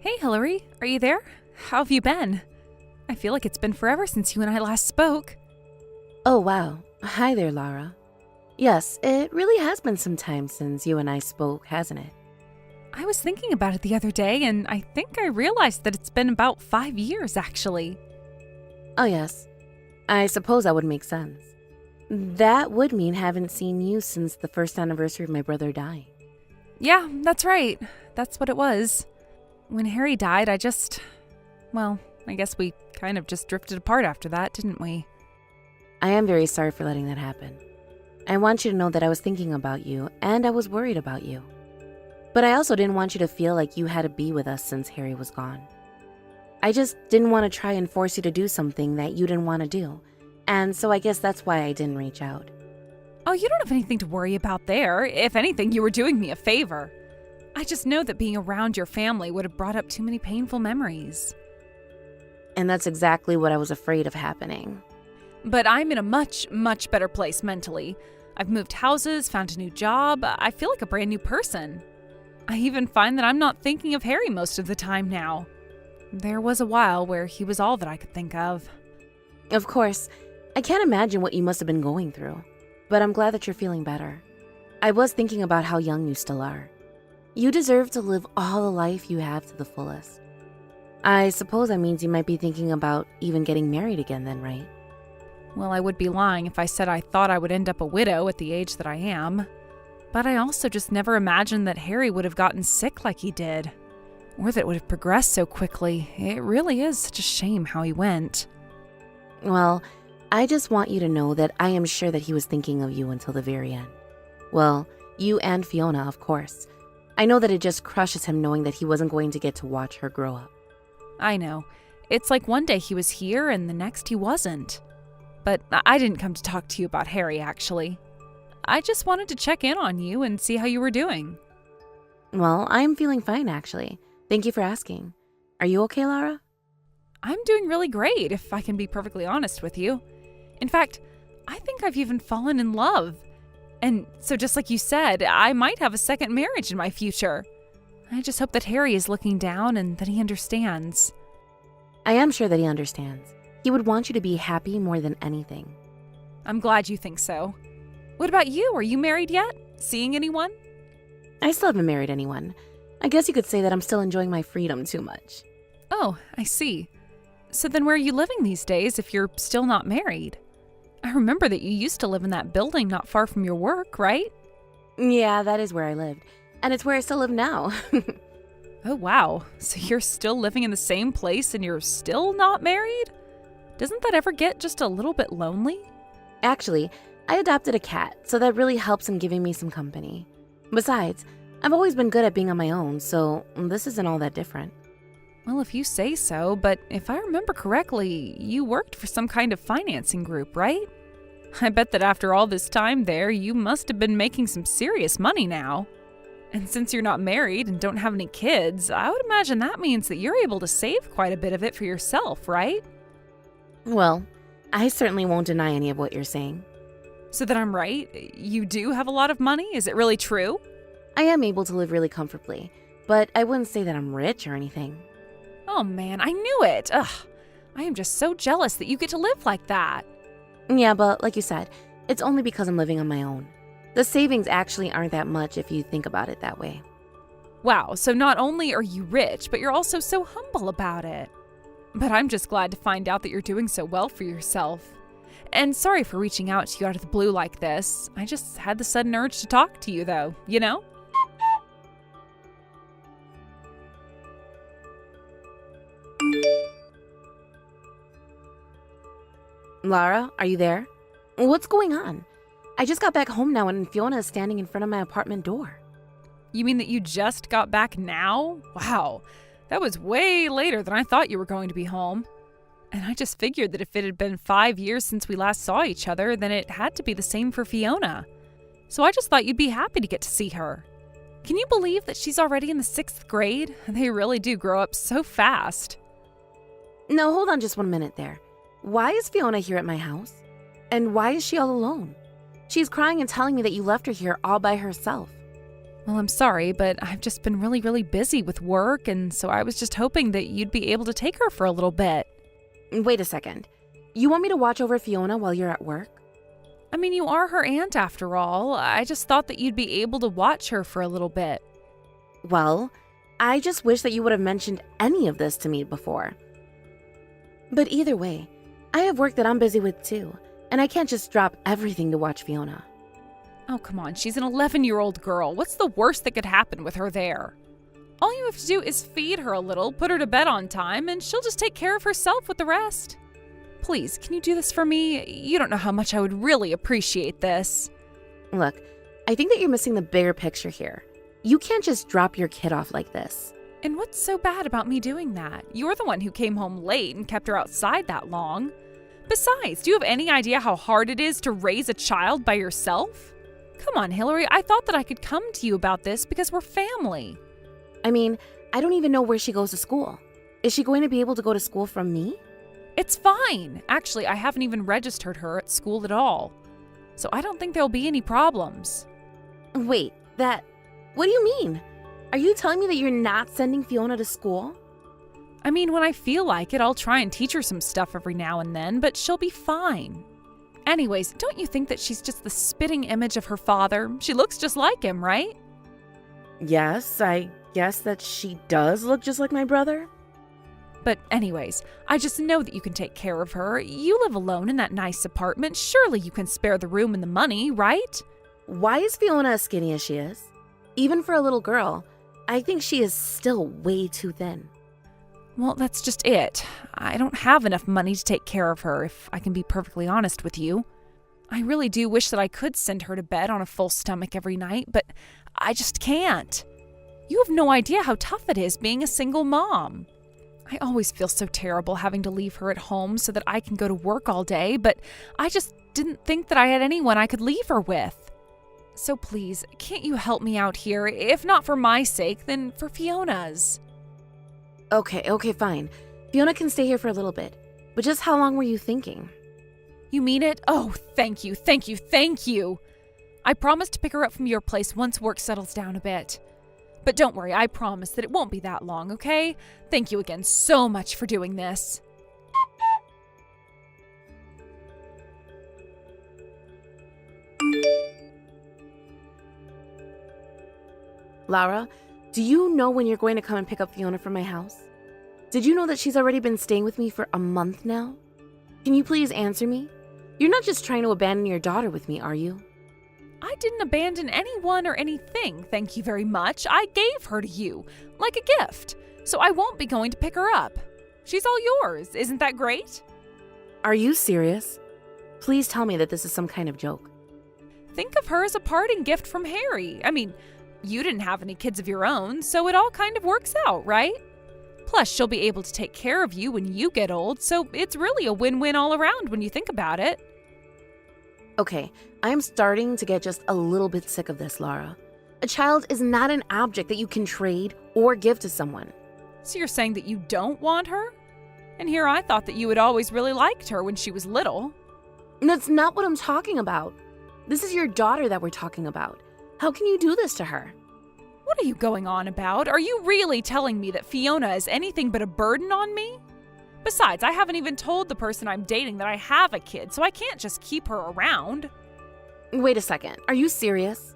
Hey, Hillary, are you there? How have you been? I feel like it's been forever since you and I last spoke. Oh, wow. Hi there, Lara. Yes, it really has been some time since you and I spoke, hasn't it? I was thinking about it the other day, and I think I realized that it's been about 5 years, actually. Oh, yes. I suppose that would make sense. That would mean haven't seen you since the first anniversary of my brother dying. Yeah, that's right. That's what it was. When Harry died, I guess we kind of just drifted apart after that, didn't we? I am very sorry for letting that happen. I want you to know that I was thinking about you, and I was worried about you. But I also didn't want you to feel like you had to be with us since Harry was gone. I just didn't want to try and force you to do something that you didn't want to do, and so I guess that's why I didn't reach out. Oh, you don't have anything to worry about there. If anything, you were doing me a favor. I just know that being around your family would have brought up too many painful memories. And that's exactly what I was afraid of happening. But I'm in a much, much better place mentally. I've moved houses, found a new job. I feel like a brand new person. I even find that I'm not thinking of Harry most of the time now. There was a while where he was all that I could think of. Of course, I can't imagine what you must have been going through, but I'm glad that you're feeling better. I was thinking about how young you still are. You deserve to live all the life you have to the fullest. I suppose that means you might be thinking about even getting married again then, right? Well, I would be lying if I said I thought I would end up a widow at the age that I am. But I also just never imagined that Harry would have gotten sick like he did. Or that it would have progressed so quickly. It really is such a shame how he went. Well, I just want you to know that I am sure that he was thinking of you until the very end. Well, you and Fiona, of course. I know that it just crushes him knowing that he wasn't going to get to watch her grow up. I know. It's like one day he was here and the next he wasn't. But I didn't come to talk to you about Harry, actually. I just wanted to check in on you and see how you were doing. Well, I'm feeling fine, actually. Thank you for asking. Are you okay, Lara? I'm doing really great, if I can be perfectly honest with you. In fact, I think I've even fallen in love. And so just like you said, I might have a second marriage in my future. I just hope that Harry is looking down and that he understands. I am sure that he understands. He would want you to be happy more than anything. I'm glad you think so. What about you? Are you married yet? Seeing anyone? I still haven't married anyone. I guess you could say that I'm still enjoying my freedom too much. Oh, I see. So then where are you living these days if you're still not married? I remember that you used to live in that building not far from your work, right? Yeah, that is where I lived. And it's where I still live now. Oh, wow. So you're still living in the same place and you're still not married? Doesn't that ever get just a little bit lonely? Actually, I adopted a cat, so that really helps in giving me some company. Besides, I've always been good at being on my own, so this isn't all that different. Well, if you say so, but if I remember correctly, you worked for some kind of financing group, right? I bet that after all this time there, you must have been making some serious money now. And since you're not married and don't have any kids, I would imagine that means that you're able to save quite a bit of it for yourself, right? Well, I certainly won't deny any of what you're saying. So that I'm right? You do have a lot of money? Is it really true? I am able to live really comfortably, but I wouldn't say that I'm rich or anything. Oh man, I knew it! Ugh, I am just so jealous that you get to live like that. Yeah, but like you said, it's only because I'm living on my own. The savings actually aren't that much if you think about it that way. Wow, so not only are you rich, but you're also so humble about it. But I'm just glad to find out that you're doing so well for yourself. And sorry for reaching out to you out of the blue like this. I just had the sudden urge to talk to you though, you know? Lara, are you there? What's going on? I just got back home now and Fiona is standing in front of my apartment door. You mean that you just got back now? Wow, that was way later than I thought you were going to be home. And I just figured that if it had been 5 years since we last saw each other, then it had to be the same for Fiona. So I just thought you'd be happy to get to see her. Can you believe that she's already in the 6th grade? They really do grow up so fast. No, hold on just 1 minute there. Why is Fiona here at my house? And why is she all alone? She's crying and telling me that you left her here all by herself. Well, I'm sorry, but I've just been really, really busy with work, and so I was just hoping that you'd be able to take her for a little bit. Wait a second. You want me to watch over Fiona while you're at work? I mean, you are her aunt after all. I just thought that you'd be able to watch her for a little bit. Well, I just wish that you would have mentioned any of this to me before. But either way, I have work that I'm busy with too, and I can't just drop everything to watch Fiona. Oh, come on, she's an 11-year-old girl. What's the worst that could happen with her there? All you have to do is feed her a little, put her to bed on time, and she'll just take care of herself with the rest. Please, can you do this for me? You don't know how much I would really appreciate this. Look, I think that you're missing the bigger picture here. You can't just drop your kid off like this. And what's so bad about me doing that? You're the one who came home late and kept her outside that long. Besides, do you have any idea how hard it is to raise a child by yourself? Come on, Hillary, I thought that I could come to you about this because we're family. I mean, I don't even know where she goes to school. Is she going to be able to go to school from me? It's fine. Actually, I haven't even registered her at school at all. So I don't think there'll be any problems. Wait, what do you mean? Are you telling me that you're not sending Fiona to school? I mean, when I feel like it, I'll try and teach her some stuff every now and then, but she'll be fine. Anyways, don't you think that she's just the spitting image of her father? She looks just like him, right? Yes, I guess that she does look just like my brother. But anyways, I just know that you can take care of her. You live alone in that nice apartment. Surely you can spare the room and the money, right? Why is Fiona as skinny as she is? Even for a little girl, I think she is still way too thin. Well, that's just it. I don't have enough money to take care of her, if I can be perfectly honest with you. I really do wish that I could send her to bed on a full stomach every night, but I just can't. You have no idea how tough it is being a single mom. I always feel so terrible having to leave her at home so that I can go to work all day, but I just didn't think that I had anyone I could leave her with. So please, can't you help me out here? If not for my sake, then for Fiona's. Okay, fine. Fiona can stay here for a little bit. But just how long were you thinking? You mean it? Oh, thank you. I promise to pick her up from your place once work settles down a bit. But don't worry, I promise that it won't be that long, okay? Thank you again so much for doing this. Laura, do you know when you're going to come and pick up Fiona from my house? Did you know that she's already been staying with me for a month now? Can you please answer me? You're not just trying to abandon your daughter with me, are you? I didn't abandon anyone or anything, thank you very much. I gave her to you, like a gift, so I won't be going to pick her up. She's all yours, isn't that great? Are you serious? Please tell me that this is some kind of joke. Think of her as a parting gift from Harry. I mean, you didn't have any kids of your own, so it all kind of works out, right? Plus, she'll be able to take care of you when you get old, so it's really a win-win all around when you think about it. Okay, I am starting to get just a little bit sick of this, Laura. A child is not an object that you can trade or give to someone. So you're saying that you don't want her? And here I thought that you had always really liked her when she was little. That's not what I'm talking about. This is your daughter that we're talking about. How can you do this to her? What are you going on about? Are you really telling me that Fiona is anything but a burden on me? Besides, I haven't even told the person I'm dating that I have a kid, so I can't just keep her around. Wait a second. Are you serious?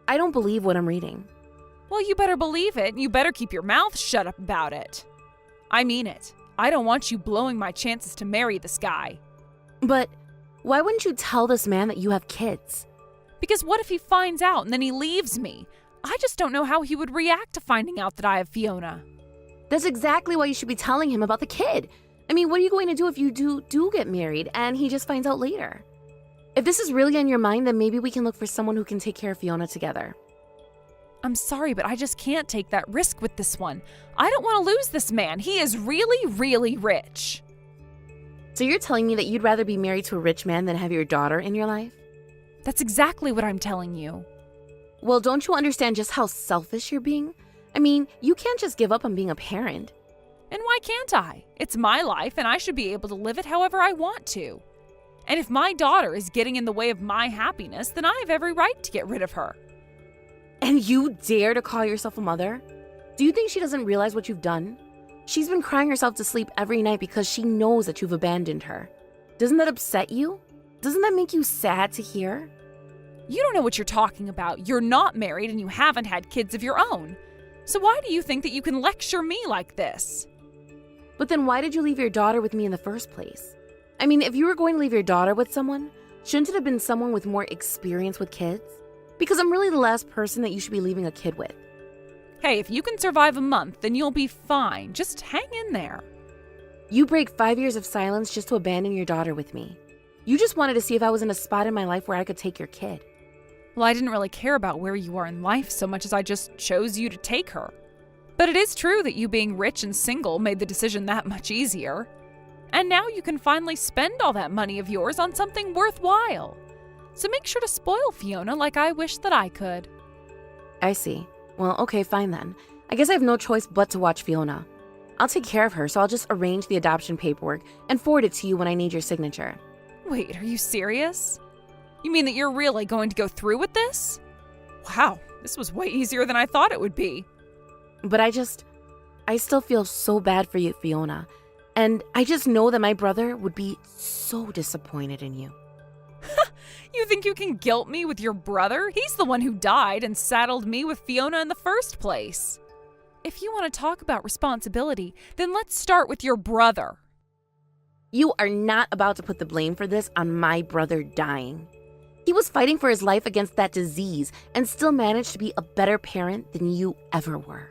I don't believe what I'm reading. Well, you better believe it, and you better keep your mouth shut up about it. I mean it. I don't want you blowing my chances to marry this guy. But why wouldn't you tell this man that you have kids? Because what if he finds out and then he leaves me? I just don't know how he would react to finding out that I have Fiona. That's exactly why you should be telling him about the kid. I mean, what are you going to do if you do get married and he just finds out later? If this is really on your mind, then maybe we can look for someone who can take care of Fiona together. I'm sorry, but I just can't take that risk with this one. I don't want to lose this man. He is really, really rich. So you're telling me that you'd rather be married to a rich man than have your daughter in your life? That's exactly what I'm telling you. Well, don't you understand just how selfish you're being? I mean, you can't just give up on being a parent. And why can't I? It's my life, and I should be able to live it however I want to. And if my daughter is getting in the way of my happiness, then I have every right to get rid of her. And you dare to call yourself a mother? Do you think she doesn't realize what you've done? She's been crying herself to sleep every night because she knows that you've abandoned her. Doesn't that upset you? Doesn't that make you sad to hear? You don't know what you're talking about. You're not married and you haven't had kids of your own. So why do you think that you can lecture me like this? But then why did you leave your daughter with me in the first place? I mean, if you were going to leave your daughter with someone, shouldn't it have been someone with more experience with kids? Because I'm really the last person that you should be leaving a kid with. Hey, if you can survive a month, then you'll be fine. Just hang in there. You break 5 years of silence just to abandon your daughter with me. You just wanted to see if I was in a spot in my life where I could take your kid. Well, I didn't really care about where you are in life so much as I just chose you to take her. But it is true that you being rich and single made the decision that much easier. And now you can finally spend all that money of yours on something worthwhile. So make sure to spoil Fiona like I wish that I could. I see. Well, okay, fine then. I guess I have no choice but to watch Fiona. I'll take care of her, so I'll just arrange the adoption paperwork and forward it to you when I need your signature. Wait, are you serious? You mean that you're really going to go through with this? Wow, this was way easier than I thought it would be. But I still feel so bad for you, Fiona. And I just know that my brother would be so disappointed in you. You think you can guilt me with your brother? He's the one who died and saddled me with Fiona in the first place. If you want to talk about responsibility, then let's start with your brother. You are not about to put the blame for this on my brother dying. He was fighting for his life against that disease and still managed to be a better parent than you ever were.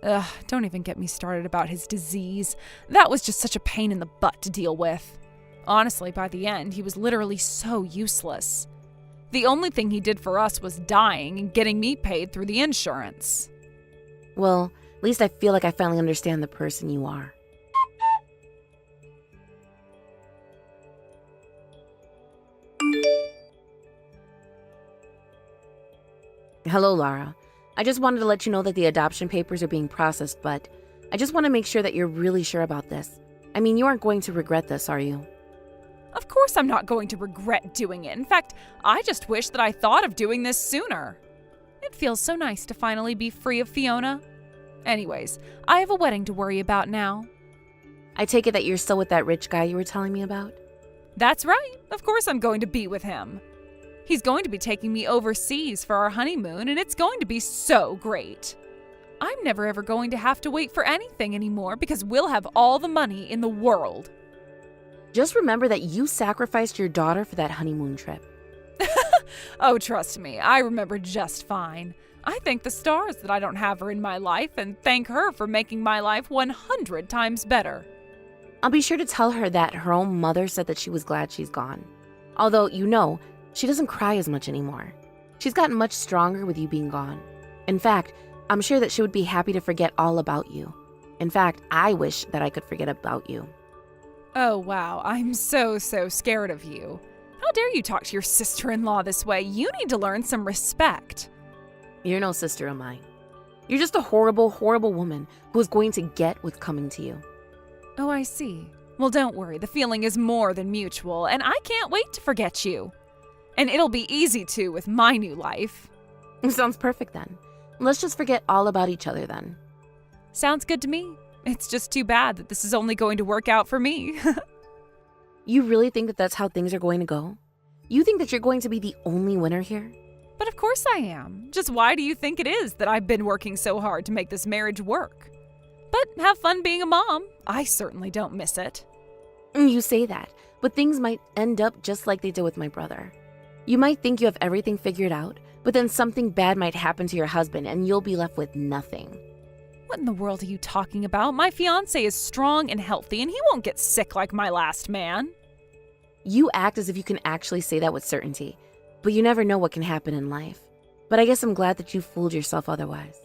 Ugh, don't even get me started about his disease. That was just such a pain in the butt to deal with. Honestly, by the end, he was literally so useless. The only thing he did for us was dying and getting me paid through the insurance. Well, at least I feel like I finally understand the person you are. Hello, Lara. I just wanted to let you know that the adoption papers are being processed, but I just want to make sure that you're really sure about this. I mean, you aren't going to regret this, are you? Of course I'm not going to regret doing it. In fact, I just wish that I thought of doing this sooner. It feels so nice to finally be free of Fiona. Anyways, I have a wedding to worry about now. I take it that you're still with that rich guy you were telling me about? That's right. Of course I'm going to be with him. He's going to be taking me overseas for our honeymoon, and it's going to be so great. I'm never ever going to have to wait for anything anymore because we'll have all the money in the world. Just remember that you sacrificed your daughter for that honeymoon trip. Oh, trust me, I remember just fine. I thank the stars that I don't have her in my life and thank her for making my life 100 times better. I'll be sure to tell her that her own mother said that she was glad she's gone. Although, you know, she doesn't cry as much anymore. She's gotten much stronger with you being gone. In fact, I'm sure that she would be happy to forget all about you. In fact, I wish that I could forget about you. Oh, wow, I'm so scared of you. How dare you talk to your sister-in-law this way? You need to learn some respect. You're no sister of mine. You're just a horrible, horrible woman who is going to get what's coming to you. Oh, I see. Well, don't worry. The feeling is more than mutual, and I can't wait to forget you. And it'll be easy to with my new life. Sounds perfect then. Let's just forget all about each other then. Sounds good to me. It's just too bad that this is only going to work out for me. You really think that that's how things are going to go? You think that you're going to be the only winner here? But of course I am. Just why do you think it is that I've been working so hard to make this marriage work? But have fun being a mom. I certainly don't miss it. You say that, but things might end up just like they did with my brother. You might think you have everything figured out, but then something bad might happen to your husband and you'll be left with nothing. What in the world are you talking about? My fiancé is strong and healthy, and he won't get sick like my last man. You act as if you can actually say that with certainty, but you never know what can happen in life. But I guess I'm glad that you fooled yourself otherwise.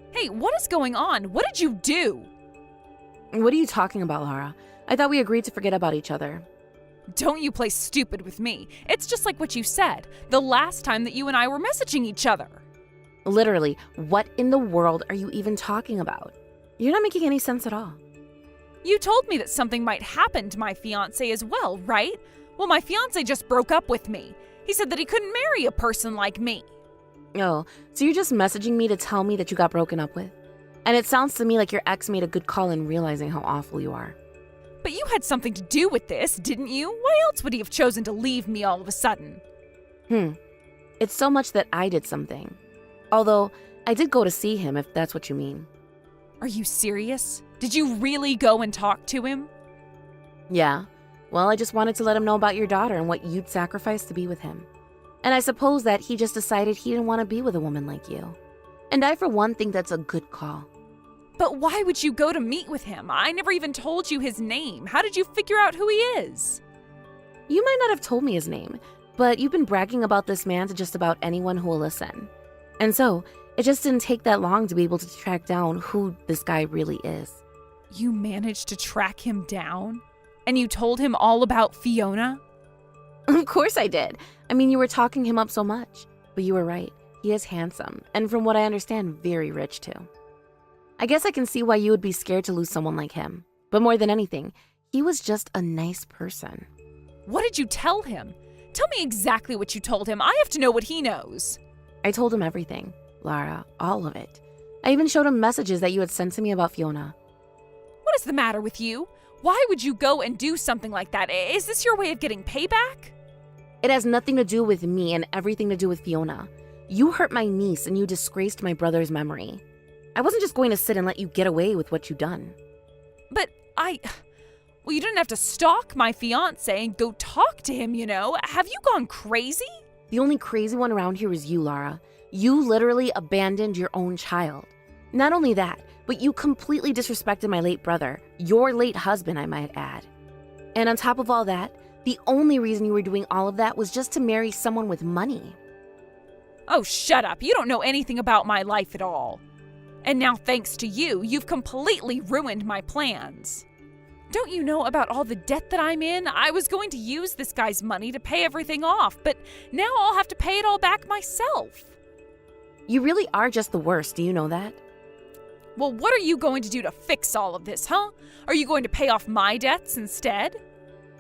Hey, what is going on? What did you do? What are you talking about, Lara? I thought we agreed to forget about each other. Don't you play stupid with me. It's just like what you said, the last time that you and I were messaging each other. Literally, what in the world are you even talking about? You're not making any sense at all. You told me that something might happen to my fiancé as well, right? Well, my fiancé just broke up with me. He said that he couldn't marry a person like me. Oh, so you're just messaging me to tell me that you got broken up with? And it sounds to me like your ex made a good call in realizing how awful you are. But you had something to do with this, didn't you? Why else would he have chosen to leave me all of a sudden? It's so much that I did something. Although, I did go to see him, if that's what you mean. Are you serious? Did you really go and talk to him? Yeah. Well, I just wanted to let him know about your daughter and what you'd sacrifice to be with him. And I suppose that he just decided he didn't want to be with a woman like you. And I, for one, think that's a good call. But why would you go to meet with him? I never even told you his name. How did you figure out who he is? You might not have told me his name, but you've been bragging about this man to just about anyone who will listen. And so, it just didn't take that long to be able to track down who this guy really is. You managed to track him down? And you told him all about Fiona? Of course I did. I mean, you were talking him up so much. But you were right. He is handsome, and from what I understand, very rich too. I guess I can see why you would be scared to lose someone like him. But more than anything, he was just a nice person. What did you tell him? Tell me exactly what you told him. I have to know what he knows. I told him everything, Lara, all of it. I even showed him messages that you had sent to me about Fiona. What is the matter with you? Why would you go and do something like that? Is this your way of getting payback? It has nothing to do with me and everything to do with Fiona. You hurt my niece and you disgraced my brother's memory. I wasn't just going to sit and let you get away with what you've done. But well, you didn't have to stalk my fiancé and go talk to him, you know. Have you gone crazy? The only crazy one around here is you, Lara. You literally abandoned your own child. Not only that, but you completely disrespected my late brother, your late husband, I might add. And on top of all that, the only reason you were doing all of that was just to marry someone with money. Oh, shut up. You don't know anything about my life at all. And now, thanks to you, you've completely ruined my plans. Don't you know about all the debt that I'm in? I was going to use this guy's money to pay everything off, but now I'll have to pay it all back myself. You really are just the worst, do you know that? Well, what are you going to do to fix all of this, huh? Are you going to pay off my debts instead?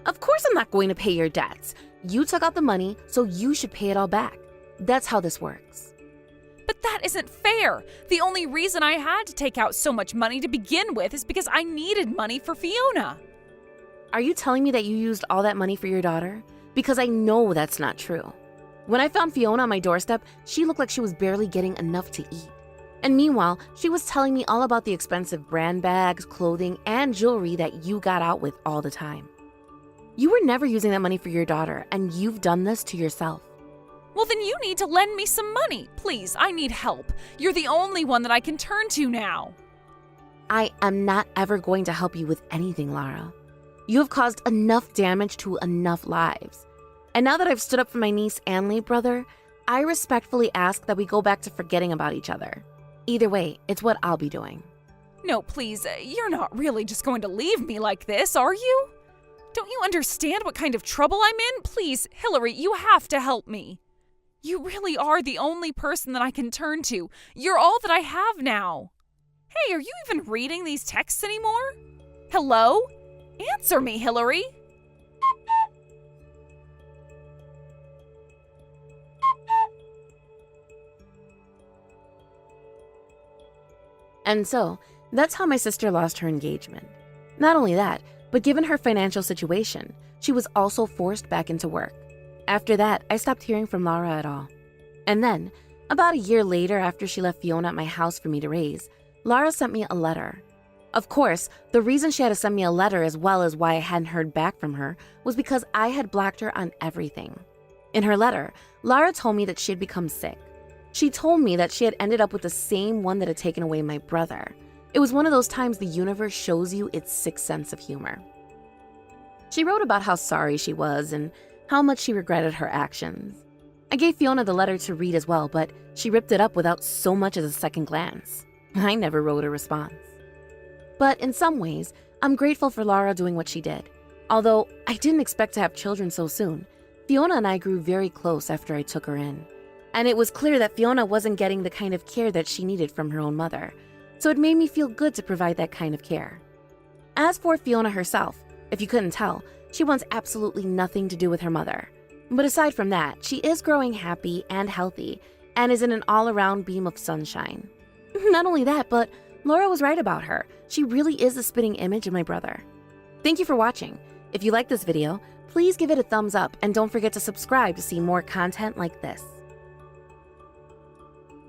Of course I'm not going to pay your debts. You took out the money, so you should pay it all back. That's how this works. But that isn't fair. The only reason I had to take out so much money to begin with is because I needed money for Fiona. Are you telling me that you used all that money for your daughter? Because I know that's not true. When I found Fiona on my doorstep, she looked like she was barely getting enough to eat. And meanwhile, she was telling me all about the expensive brand bags, clothing, and jewelry that you got out with all the time. You were never using that money for your daughter, and you've done this to yourself. Well, then you need to lend me some money. Please, I need help. You're the only one that I can turn to now. I am not ever going to help you with anything, Lara. You have caused enough damage to enough lives. And now that I've stood up for my niece and late brother, I respectfully ask that we go back to forgetting about each other. Either way, it's what I'll be doing. No, please, you're not really just going to leave me like this, are you? Don't you understand what kind of trouble I'm in? Please, Hillary, you have to help me. You really are the only person that I can turn to. You're all that I have now. Hey, are you even reading these texts anymore? Hello? Answer me, Hillary. And so, that's how my sister lost her engagement. Not only that, but given her financial situation, she was also forced back into work. After that, I stopped hearing from Lara at all. And then, about a year later after she left Fiona at my house for me to raise, Lara sent me a letter. Of course, the reason she had to send me a letter as well as why I hadn't heard back from her was because I had blocked her on everything. In her letter, Lara told me that she had become sick. She told me that she had ended up with the same one that had taken away my brother. It was one of those times the universe shows you its sixth sense of humor. She wrote about how sorry she was and how much she regretted her actions. I gave Fiona the letter to read as well, but she ripped it up without so much as a second glance. I never wrote a response. But in some ways, I'm grateful for Lara doing what she did. Although I didn't expect to have children so soon, Fiona and I grew very close after I took her in. And it was clear that Fiona wasn't getting the kind of care that she needed from her own mother, so it made me feel good to provide that kind of care. As for Fiona herself, if you couldn't tell, she wants absolutely nothing to do with her mother. But aside from that, she is growing happy and healthy and is in an all-around beam of sunshine. Not only that, but Laura was right about her. She really is a spitting image of my brother. Thank you for watching. If you like this video, please give it a thumbs up and don't forget to subscribe to see more content like this.